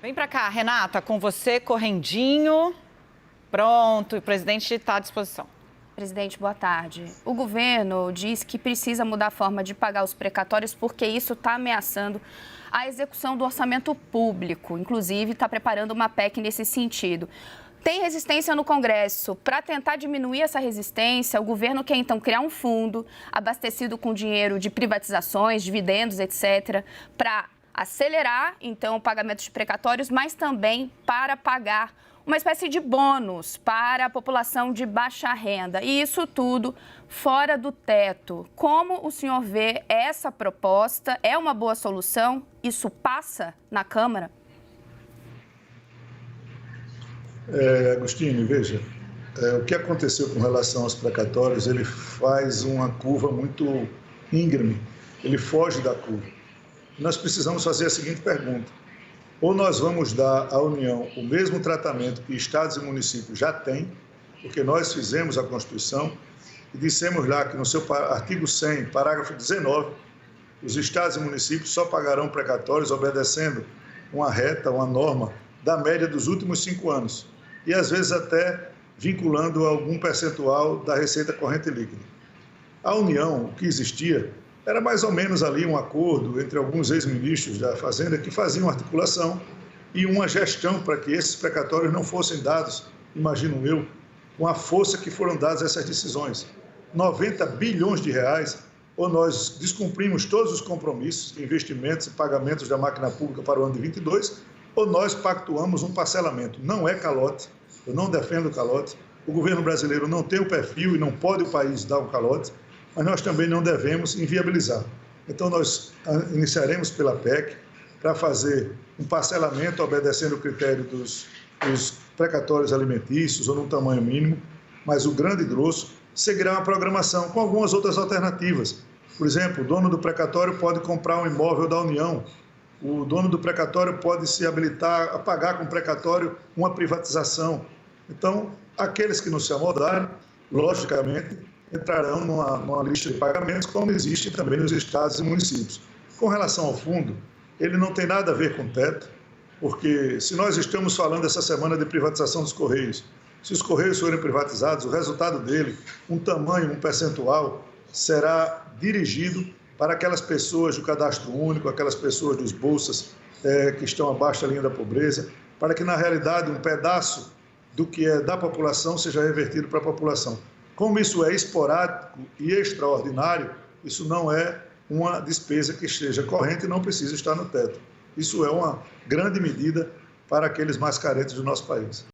Vem para cá, Renata, com você, correndinho. Pronto, o presidente está à disposição. Presidente, boa tarde. O governo diz que precisa mudar a forma de pagar os precatórios porque isso está ameaçando a execução do orçamento público. Inclusive, está preparando uma PEC nesse sentido. Tem resistência no Congresso. Para tentar diminuir essa resistência, o governo quer então criar um fundo abastecido com dinheiro de privatizações, dividendos, etc., para acelerar então o pagamento de precatórios, mas também para pagar uma espécie de bônus para a população de baixa renda. E isso tudo fora do teto. Como o senhor vê essa proposta? É uma boa solução? Isso passa na Câmara? Agostinho, veja, o que aconteceu com relação aos precatórios, ele faz uma curva muito íngreme, ele foge da curva. Nós precisamos fazer a seguinte pergunta: ou nós vamos dar à União o mesmo tratamento que estados e municípios já têm, porque nós fizemos a Constituição e dissemos lá que no seu artigo 100, parágrafo 19, os estados e municípios só pagarão precatórios obedecendo uma reta, uma norma da média dos últimos 5 anos, e às vezes até vinculando algum percentual da receita corrente líquida. A União, o que existia, era mais ou menos ali um acordo entre alguns ex-ministros da Fazenda que faziam articulação e uma gestão para que esses precatórios não fossem dados, imagino eu, com a força que foram dadas essas decisões. 90 bilhões de reais, ou nós descumprimos todos os compromissos de investimentos e pagamentos da máquina pública para o ano de 22, ou nós pactuamos um parcelamento. Não é calote, eu não defendo calote, o governo brasileiro não tem o perfil e não pode o país dar um calote, mas nós também não devemos inviabilizar. Então, nós iniciaremos pela PEC para fazer um parcelamento obedecendo o critério dos precatórios alimentícios ou num tamanho mínimo, mas o grande grosso seguirá uma programação com algumas outras alternativas. Por exemplo, o dono do precatório pode comprar um imóvel da União, o dono do precatório pode se habilitar a pagar com precatório uma privatização. Então, aqueles que não se amoldarem, logicamente, entrarão numa lista de pagamentos, como existe também nos estados e municípios. Com relação ao fundo, ele não tem nada a ver com teto, porque se nós estamos falando essa semana de privatização dos Correios, se os Correios forem privatizados, o resultado dele, um tamanho, um percentual, será dirigido para aquelas pessoas do cadastro único, aquelas pessoas dos bolsas que estão abaixo da linha da pobreza, para que, na realidade, um pedaço do que é da população seja revertido para a população. Como isso é esporádico e extraordinário, isso não é uma despesa que esteja corrente e não precisa estar no teto. Isso é uma grande medida para aqueles mais carentes do nosso país.